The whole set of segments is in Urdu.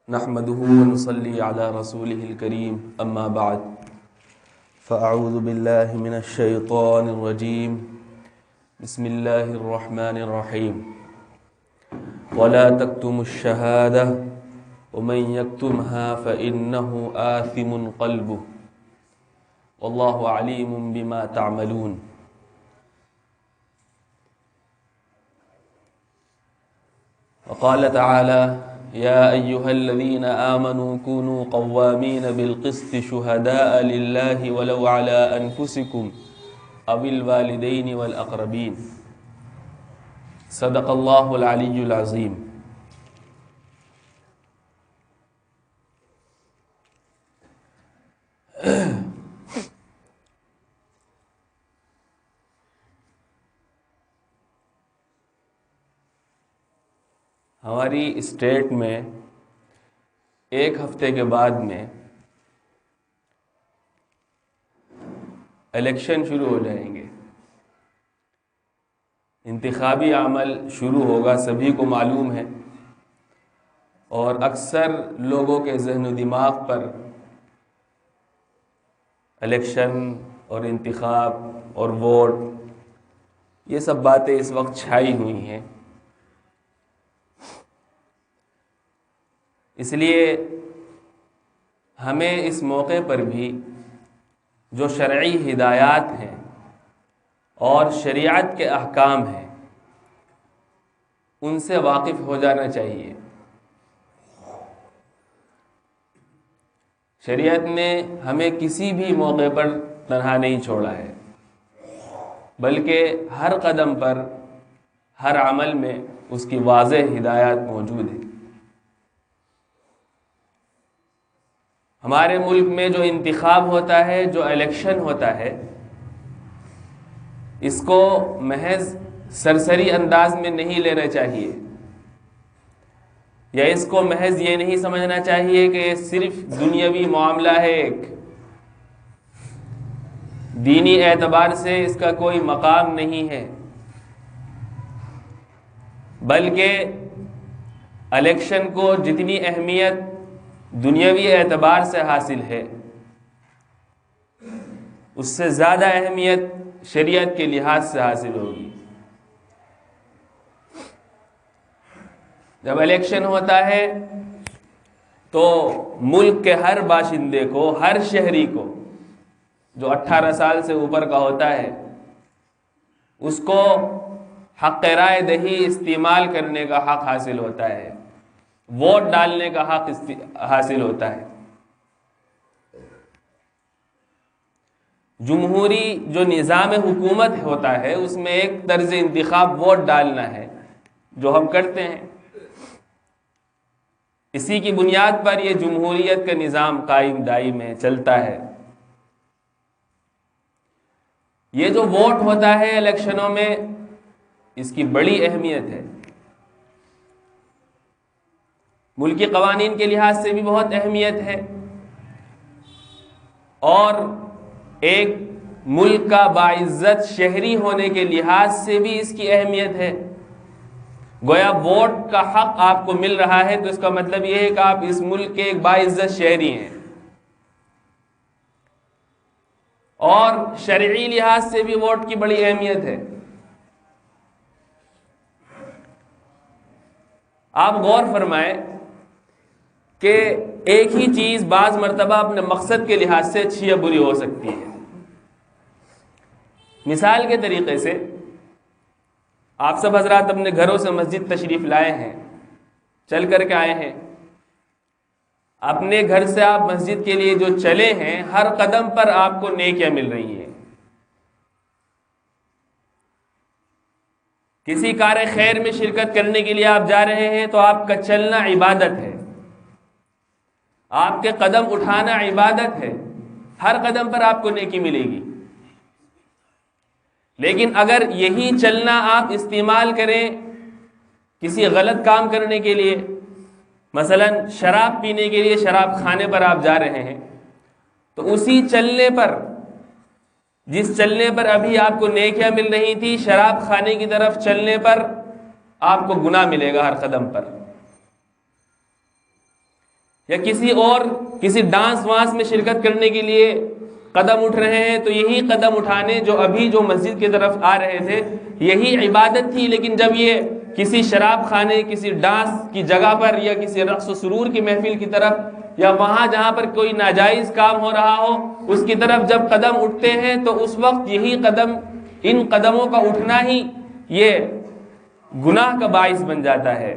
نحمده ونصلي على رسوله الكريم أما بعد فأعوذ بالله من الشيطان الرجيم بسم الله الرحمن الرحيم ولا تكتموا الشهادة ومن يكتمها فإنه آثم قلبه والله عليم بما تعملون. وقال تعالى يا أيها الذين آمنوا كونوا قوامين بالقسط شهداء لله ولو على أنفسكم أو الوالدين والأقربين. صدق الله العلي العظيم. ہماری اسٹیٹ میں ایک ہفتے کے بعد میں الیکشن شروع ہو جائیں گے، انتخابی عمل شروع ہوگا، سبھی کو معلوم ہے، اور اکثر لوگوں کے ذہن و دماغ پر الیکشن اور انتخاب اور ووٹ یہ سب باتیں اس وقت چھائی ہوئی ہیں. اس لیے ہمیں اس موقع پر بھی جو شرعی ہدایات ہیں اور شریعت کے احکام ہیں ان سے واقف ہو جانا چاہیے. شریعت نے ہمیں کسی بھی موقع پر تنہا نہیں چھوڑا ہے، بلکہ ہر قدم پر ہر عمل میں اس کی واضح ہدایات موجود ہیں. ہمارے ملک میں جو انتخاب ہوتا ہے، جو الیکشن ہوتا ہے، اس کو محض سرسری انداز میں نہیں لینا چاہیے، یا اس کو محض یہ نہیں سمجھنا چاہیے کہ یہ صرف دنیاوی معاملہ ہے، ایک دینی اعتبار سے اس کا کوئی مقام نہیں ہے، بلکہ الیکشن کو جتنی اہمیت دنیاوی اعتبار سے حاصل ہے اس سے زیادہ اہمیت شریعت کے لحاظ سے حاصل ہوگی. جب الیکشن ہوتا ہے تو ملک کے ہر باشندے کو، ہر شہری کو جو 18 سال سے اوپر کا ہوتا ہے، اس کو حق رائے دہی استعمال کرنے کا حق حاصل ہوتا ہے، ووٹ ڈالنے کا حق حاصل ہوتا ہے. جمہوری جو نظام حکومت ہوتا ہے اس میں ایک طرز انتخاب ووٹ ڈالنا ہے جو ہم کرتے ہیں. اسی کی بنیاد پر یہ جمہوریت کا نظام قائم دائم ہے، چلتا ہے. یہ جو ووٹ ہوتا ہے الیکشنوں میں اس کی بڑی اہمیت ہے. ملکی قوانین کے لحاظ سے بھی بہت اہمیت ہے، اور ایک ملک کا باعزت شہری ہونے کے لحاظ سے بھی اس کی اہمیت ہے. گویا ووٹ کا حق آپ کو مل رہا ہے تو اس کا مطلب یہ ہے کہ آپ اس ملک کے ایک باعزت شہری ہیں، اور شرعی لحاظ سے بھی ووٹ کی بڑی اہمیت ہے. آپ غور فرمائیں کہ ایک ہی چیز بعض مرتبہ اپنے مقصد کے لحاظ سے اچھی یا بری ہو سکتی ہے. مثال کے طریقے سے آپ سب حضرات اپنے گھروں سے مسجد تشریف لائے ہیں، چل کر کے آئے ہیں. اپنے گھر سے آپ مسجد کے لیے جو چلے ہیں، ہر قدم پر آپ کو نیکیاں مل رہی ہیں. کسی کار خیر میں شرکت کرنے کے لیے آپ جا رہے ہیں تو آپ کا چلنا عبادت ہے، آپ کے قدم اٹھانا عبادت ہے، ہر قدم پر آپ کو نیکی ملے گی. لیکن اگر یہی چلنا آپ استعمال کریں کسی غلط کام کرنے کے لیے، مثلا شراب پینے کے لیے شراب خانے پر آپ جا رہے ہیں، تو اسی چلنے پر، جس چلنے پر ابھی آپ کو نیکیاں مل رہی تھی، شراب خانے کی طرف چلنے پر آپ کو گناہ ملے گا ہر قدم پر. یا کسی ڈانس وانس میں شرکت کرنے کے لیے قدم اٹھ رہے ہیں، تو یہی قدم اٹھانے جو مسجد کی طرف آ رہے تھے یہی عبادت تھی، لیکن جب یہ کسی شراب خانے، کسی ڈانس کی جگہ پر یا کسی رقص و سرور کی محفل کی طرف یا وہاں جہاں پر کوئی ناجائز کام ہو رہا ہو اس کی طرف جب قدم اٹھتے ہیں تو اس وقت یہی قدم، ان قدموں کا اٹھنا ہی یہ گناہ کا باعث بن جاتا ہے۔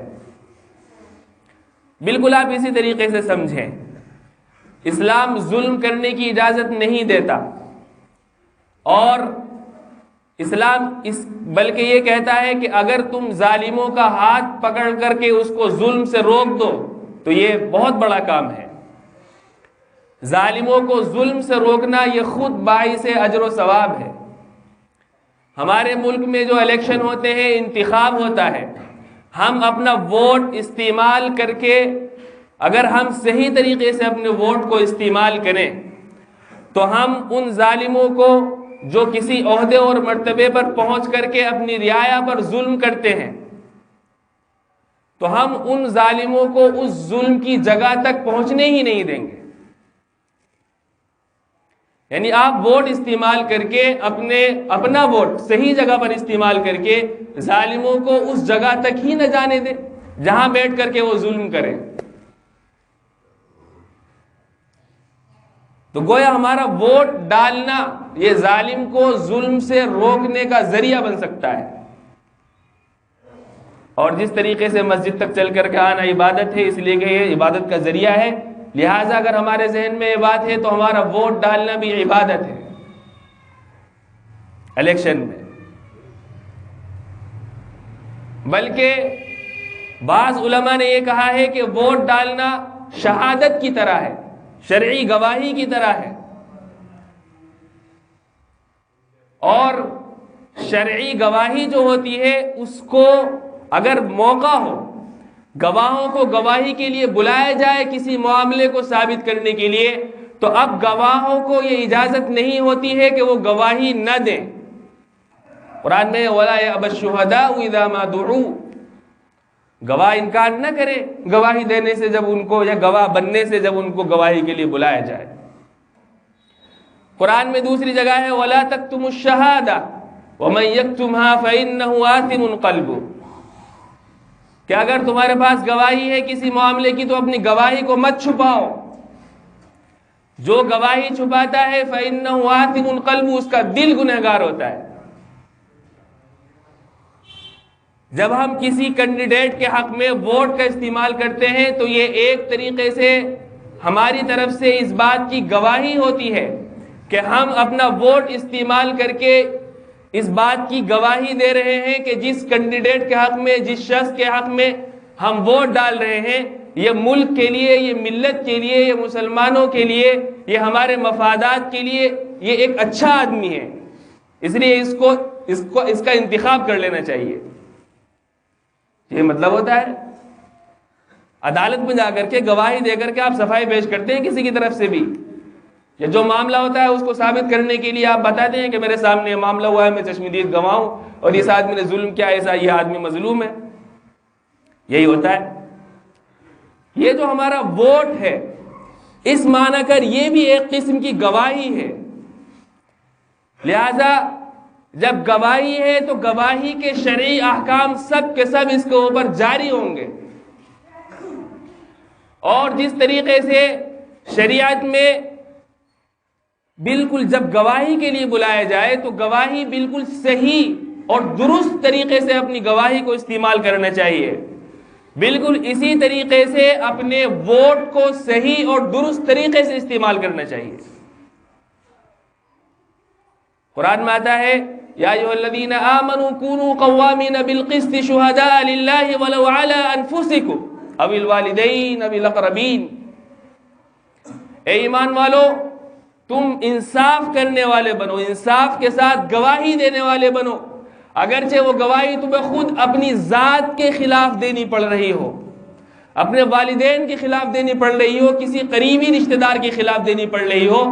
بالکل آپ اسی طریقے سے سمجھیں، اسلام ظلم کرنے کی اجازت نہیں دیتا، اور اسلام بلکہ یہ کہتا ہے کہ اگر تم ظالموں کا ہاتھ پکڑ کر کے اس کو ظلم سے روک دو تو یہ بہت بڑا کام ہے۔ ظالموں کو ظلم سے روکنا یہ خود باعث اجر و ثواب ہے۔ ہمارے ملک میں جو الیکشن ہوتے ہیں، انتخاب ہوتا ہے، ہم اپنا ووٹ استعمال کر کے اگر ہم صحیح طریقے سے اپنے ووٹ کو استعمال کریں تو ہم ان ظالموں کو جو کسی عہدے اور مرتبے پر پہنچ کر کے اپنی رعایا پر ظلم کرتے ہیں، تو ہم ان ظالموں کو اس ظلم کی جگہ تک پہنچنے ہی نہیں دیں گے۔ یعنی آپ ووٹ استعمال کر کے اپنا ووٹ صحیح جگہ پر استعمال کر کے ظالموں کو اس جگہ تک ہی نہ جانے دیں جہاں بیٹھ کر کے وہ ظلم کریں۔ تو گویا ہمارا ووٹ ڈالنا یہ ظالم کو ظلم سے روکنے کا ذریعہ بن سکتا ہے۔ اور جس طریقے سے مسجد تک چل کر کے آنا عبادت ہے، اس لیے کہ یہ عبادت کا ذریعہ ہے، لہٰذا اگر ہمارے ذہن میں یہ بات ہے تو ہمارا ووٹ ڈالنا بھی عبادت ہے الیکشن میں۔ بلکہ بعض علماء نے یہ کہا ہے کہ ووٹ ڈالنا شہادت کی طرح ہے، شرعی گواہی کی طرح ہے، اور شرعی گواہی جو ہوتی ہے اس کو اگر موقع ہو گواہوں کو گواہی کے لیے بلایا جائے کسی معاملے کو ثابت کرنے کے لیے، تو اب گواہوں کو یہ اجازت نہیں ہوتی ہے کہ وہ گواہی نہ دیں۔ قرآن میں وَلَا يَأْبَ الشُّهَدَاءُ إِذَا مَا دُعُوا، گواہ انکار نہ کرے گواہی دینے سے جب ان کو، یا گواہ بننے سے جب ان کو گواہی کے لیے بلایا جائے۔ قرآن میں دوسری جگہ ہے وَلَا تَكْتُمُوا الشَّهَادَةَ وَمَن يَكْتُمْهَا فَإِنَّهُ آثِمٌ قَلْبُهُ، کہ اگر تمہارے پاس گواہی ہے کسی معاملے کی تو اپنی گواہی کو مت چھپاؤ، جو گواہی چھپاتا ہے فَإِنَّهُ آثِمٌ قَلْبُهُ، اس کا دل گنہگار ہوتا ہے۔ جب ہم کسی کینڈیڈیٹ کے حق میں ووٹ کا استعمال کرتے ہیں تو یہ ایک طریقے سے ہماری طرف سے اس بات کی گواہی ہوتی ہے کہ ہم اپنا ووٹ استعمال کر کے اس بات کی گواہی دے رہے ہیں کہ جس کینڈیڈیٹ کے حق میں، جس شخص کے حق میں ہم ووٹ ڈال رہے ہیں، یہ ملک کے لیے، یہ ملت کے لیے، یہ مسلمانوں کے لیے، یہ ہمارے مفادات کے لیے یہ ایک اچھا آدمی ہے، اس لیے اس کا انتخاب کر لینا چاہیے۔ یہ مطلب ہوتا ہے عدالت میں جا کر کے گواہی دے کر کے آپ صفائی پیش کرتے ہیں کسی کی طرف سے بھی، یا جو معاملہ ہوتا ہے اس کو ثابت کرنے کے لیے آپ بتاتے ہیں کہ میرے سامنے یہ معاملہ ہوا ہے، میں چشمدید گواہ ہوں، اور اس آدمی نے ظلم کیا، ایسا یہ آدمی مظلوم ہے۔ یہی ہوتا ہے۔ یہ جو ہمارا ووٹ ہے اس معنی کر یہ بھی ایک قسم کی گواہی ہے، لہذا جب گواہی ہے تو گواہی کے شرعی احکام سب کے سب اس کے اوپر جاری ہوں گے، اور جس طریقے سے شریعت میں بالکل جب گواہی کے لیے بلایا جائے تو گواہی بالکل صحیح اور درست طریقے سے اپنی گواہی کو استعمال کرنا چاہیے، بالکل اسی طریقے سے اپنے ووٹ کو صحیح اور درست طریقے سے استعمال کرنا چاہیے۔ قرآن میں آتا ہے یا ایھا الذین آمنوا کونوا قوامین بالقسط شہداء للہ ولو علی انفسکم او الوالدین او الاقربین، اے ایمان والو تم انصاف کرنے والے بنو، انصاف کے ساتھ گواہی دینے والے بنو، اگرچہ وہ گواہی تمہیں خود اپنی ذات کے خلاف دینی پڑ رہی ہو، اپنے والدین کے خلاف دینی پڑ رہی ہو، کسی قریبی رشتہ دار کے خلاف دینی پڑ رہی ہو،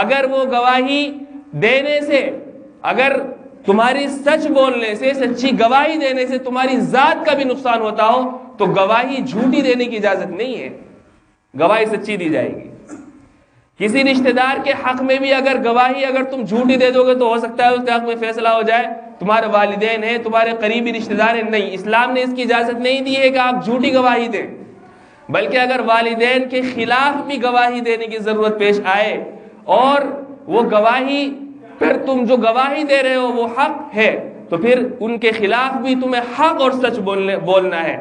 اگر وہ گواہی دینے سے، اگر تمہاری سچ بولنے سے، سچی گواہی دینے سے تمہاری ذات کا بھی نقصان ہوتا ہو تو گواہی جھوٹی دینے کی اجازت نہیں ہے۔ گواہی سچی دی جائے گی. کسی رشتہ دار کے حق میں بھی اگر گواہی اگر تم جھوٹی دے دو گے تو ہو سکتا ہے اس کے حق میں فیصلہ ہو جائے تمہارے والدین ہیں, تمہارے قریبی رشتہ دار ہیں. نہیں, اسلام نے اس کی اجازت نہیں دی ہے کہ آپ جھوٹی گواہی دیں, بلکہ اگر والدین کے خلاف بھی گواہی دینے کی ضرورت پیش آئے اور وہ گواہی پھر تم جو گواہی دے رہے ہو وہ حق ہے تو پھر ان کے خلاف بھی تمہیں حق اور سچ بولنا ہے,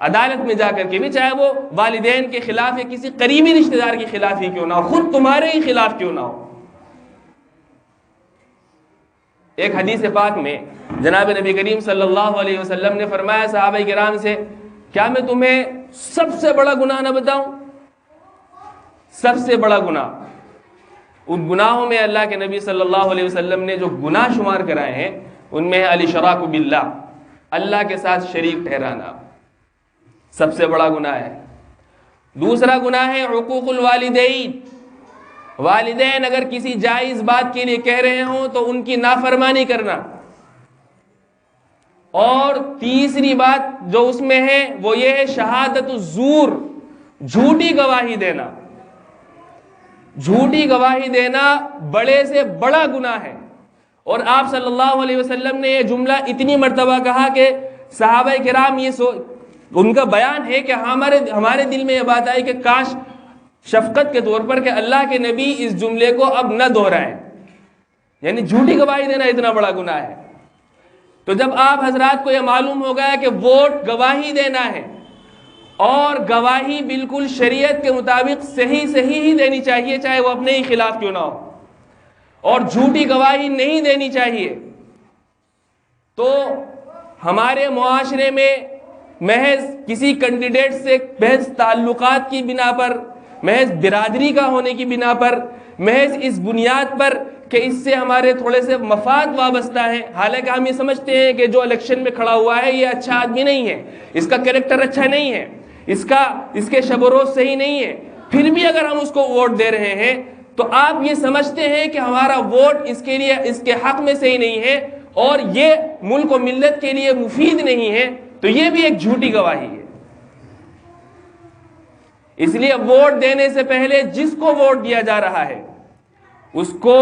عدالت میں جا کر کے بھی, چاہے وہ والدین کے خلاف یا کسی قریبی رشتہ دار کے خلاف ہی کیوں نہ ہو, خود تمہارے ہی خلاف کیوں نہ ہو. ایک حدیث پاک میں جناب نبی کریم صلی اللہ علیہ وسلم نے فرمایا صحابہ کرام سے, کیا میں تمہیں سب سے بڑا گناہ نہ بتاؤں؟ سب سے بڑا گناہ, ان گناہوں میں اللہ کے نبی صلی اللہ علیہ وسلم نے جو گناہ شمار کرائے ہیں ان میں ہے الاشراک باللہ, اللہ کے ساتھ شریک ٹھہرانا سب سے بڑا گناہ ہے. دوسرا گناہ ہے عقوق الوالدین, والدین اگر کسی جائز بات کے لیے کہہ رہے ہوں تو ان کی نافرمانی کرنا. اور تیسری بات جو اس میں ہے وہ یہ ہے شہادت الزور, جھوٹی گواہی دینا. جھوٹی گواہی دینا بڑے سے بڑا گناہ ہے. اور آپ صلی اللہ علیہ وسلم نے یہ جملہ اتنی مرتبہ کہا کہ صحابہ کرام ان کا بیان ہے کہ ہمارے دل میں یہ بات آئی کہ کاش شفقت کے طور پر کہ اللہ کے نبی اس جملے کو اب نہ دہرائیں, یعنی جھوٹی گواہی دینا اتنا بڑا گناہ ہے. تو جب آپ حضرات کو یہ معلوم ہو گیا کہ ووٹ گواہی دینا ہے اور گواہی بالکل شریعت کے مطابق صحیح ہی دینی چاہیے, چاہے وہ اپنے ہی خلاف کیوں نہ ہو, اور جھوٹی گواہی نہیں دینی چاہیے, تو ہمارے معاشرے میں محض کسی کینڈیڈیٹ سے محض تعلقات کی بنا پر, محض برادری کا ہونے کی بنا پر, محض اس بنیاد پر کہ اس سے ہمارے تھوڑے سے مفاد وابستہ ہیں, حالانکہ ہم یہ سمجھتے ہیں کہ جو الیکشن میں کھڑا ہوا ہے یہ اچھا آدمی نہیں ہے, اس کا کریکٹر اچھا نہیں ہے, اس کے شب و روز صحیح نہیں ہے, پھر بھی اگر ہم اس کو ووٹ دے رہے ہیں تو آپ یہ سمجھتے ہیں کہ ہمارا ووٹ اس کے لیے اس کے حق میں صحیح نہیں ہے اور یہ ملک و ملت کے لیے مفید نہیں ہے, تو یہ بھی ایک جھوٹی گواہی ہے. اس لیے ووٹ دینے سے پہلے جس کو ووٹ دیا جا رہا ہے اس کو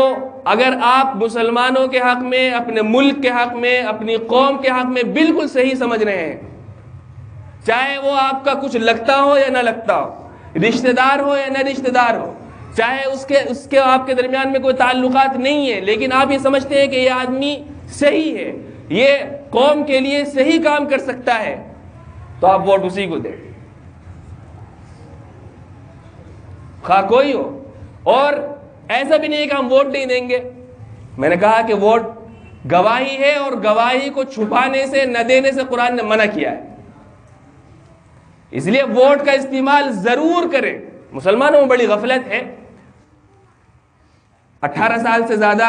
اگر آپ مسلمانوں کے حق میں, اپنے ملک کے حق میں, اپنی قوم کے حق میں بالکل صحیح سمجھ رہے ہیں, چاہے وہ آپ کا کچھ لگتا ہو یا نہ لگتا ہو, رشتہ دار ہو یا نہ رشتہ دار ہو, چاہے اس کے آپ کے درمیان میں کوئی تعلقات نہیں ہے, لیکن آپ یہ سمجھتے ہیں کہ یہ آدمی صحیح ہے, یہ قوم کے لیے صحیح کام کر سکتا ہے, تو آپ ووٹ اسی کو دیں, خواہ کوئی ہو. اور ایسا بھی نہیں ہے کہ ہم ووٹ نہیں دیں گے, میں نے کہا کہ ووٹ گواہی ہے اور گواہی کو چھپانے سے نہ دینے سے قرآن نے منع کیا ہے, اس لیے ووٹ کا استعمال ضرور کریں. مسلمانوں میں بڑی غفلت ہے, 18 سال سے زیادہ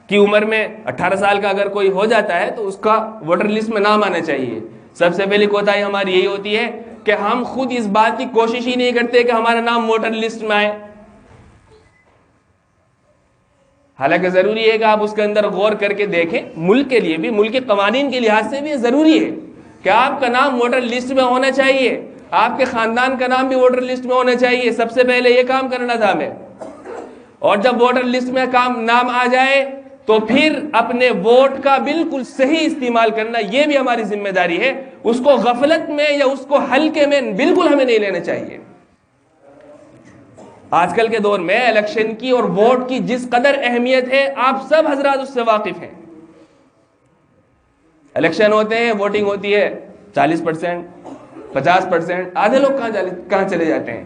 کی عمر میں 18 سال کا اگر کوئی ہو جاتا ہے تو اس کا ووٹر لسٹ میں نام آنا چاہیے. سب سے پہلی کوتاہی ہماری یہی ہوتی ہے کہ ہم خود اس بات کی کوشش ہی نہیں کرتے کہ ہمارا نام ووٹر لسٹ میں آئے. حالانکہ ضروری ہے کہ آپ اس کے اندر غور کر کے دیکھیں, ملک کے لیے بھی, ملک کے قوانین کے لحاظ سے بھی ضروری ہے کہ آپ کا نام ووٹر لسٹ میں ہونا چاہیے, آپ کے خاندان کا نام بھی ووٹر لسٹ میں ہونا چاہیے. سب سے پہلے یہ کام کرنا تھا ہمیں, اور جب ووٹر لسٹ میں نام آ جائے تو پھر اپنے ووٹ کا بالکل صحیح استعمال کرنا, یہ بھی ہماری ذمہ داری ہے. اس کو غفلت میں یا اس کو ہلکے میں بالکل ہمیں نہیں لینا چاہیے. آج کل کے دور میں الیکشن کی اور ووٹ کی جس قدر اہمیت ہے آپ سب حضرات اس سے واقف ہیں. الیکشن ہوتے ہیں, ووٹنگ ہوتی ہے, 40%, 50%, آدھے لوگ کہاں چلے جاتے ہیں.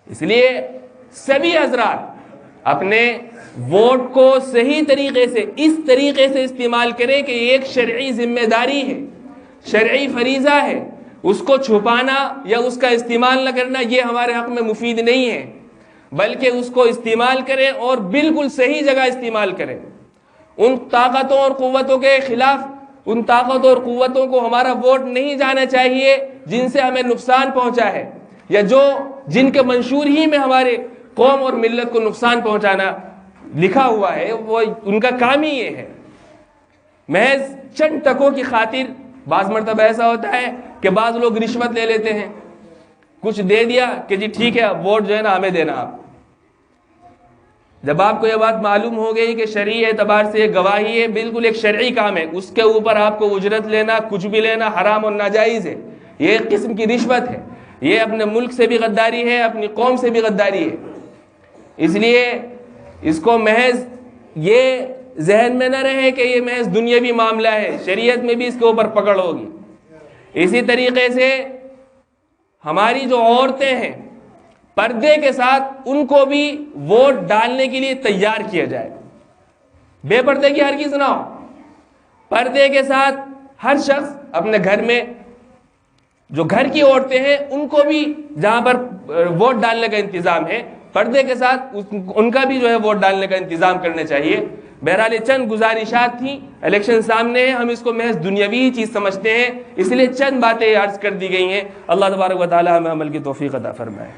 اس لیے سبھی حضرات اپنے ووٹ کو صحیح طریقے سے, اس طریقے سے استعمال کریں کہ یہ ایک شرعی ذمہ داری ہے, شرعی فریضہ ہے. اس کو چھپانا یا اس کا استعمال نہ کرنا یہ ہمارے حق میں مفید نہیں ہے, بلکہ اس کو استعمال کریں اور بالکل صحیح جگہ استعمال کریں. ان طاقتوں اور قوتوں کے خلاف, ان طاقتوں اور قوتوں کو ہمارا ووٹ نہیں جانا چاہیے جن سے ہمیں نقصان پہنچا ہے, یا جن کے منشور ہی میں ہمارے قوم اور ملت کو نقصان پہنچانا لکھا ہوا ہے. وہ ان کا کام ہی یہ ہے. محض چند ٹکوں کی خاطر بعض مرتبہ ایسا ہوتا ہے کہ بعض لوگ رشوت لے لیتے ہیں, کچھ دے دیا کہ جی ٹھیک ہے ووٹ جو ہے نا ہمیں دینا آپ. جب آپ کو یہ بات معلوم ہو گئی کہ شرعی اعتبار سے یہ گواہی ہے بالکل ایک شرعی کام ہے, اس کے اوپر آپ کو اجرت لینا کچھ بھی لینا حرام اور ناجائز ہے, یہ ایک قسم کی رشوت ہے, یہ اپنے ملک سے بھی غداری ہے, اپنی قوم سے بھی غداری ہے. اس لیے اس کو محض یہ ذہن میں نہ رہے کہ یہ محض دنیاوی معاملہ ہے, شریعت میں بھی اس کے اوپر پکڑ ہوگی. اسی طریقے سے ہماری جو عورتیں ہیں پردے کے ساتھ ان کو بھی ووٹ ڈالنے کے لیے تیار کیا جائے. بے پردے کی ہرگز نہ ہو, پردے کے ساتھ ہر شخص اپنے گھر میں جو گھر کی عورتیں ہیں ان کو بھی جہاں پر ووٹ ڈالنے کا انتظام ہے پردے کے ساتھ ان کا بھی جو ہے ووٹ ڈالنے کا انتظام کرنا چاہیے. بہرحال یہ چند گزارشات تھیں, الیکشن سامنے ہے, ہم اس کو محض دنیاوی چیز سمجھتے ہیں, اس لیے چند باتیں عرض کر دی گئی ہیں. اللہ تبارک و تعالی ہمیں عمل کی توفیق عطا فرمائے.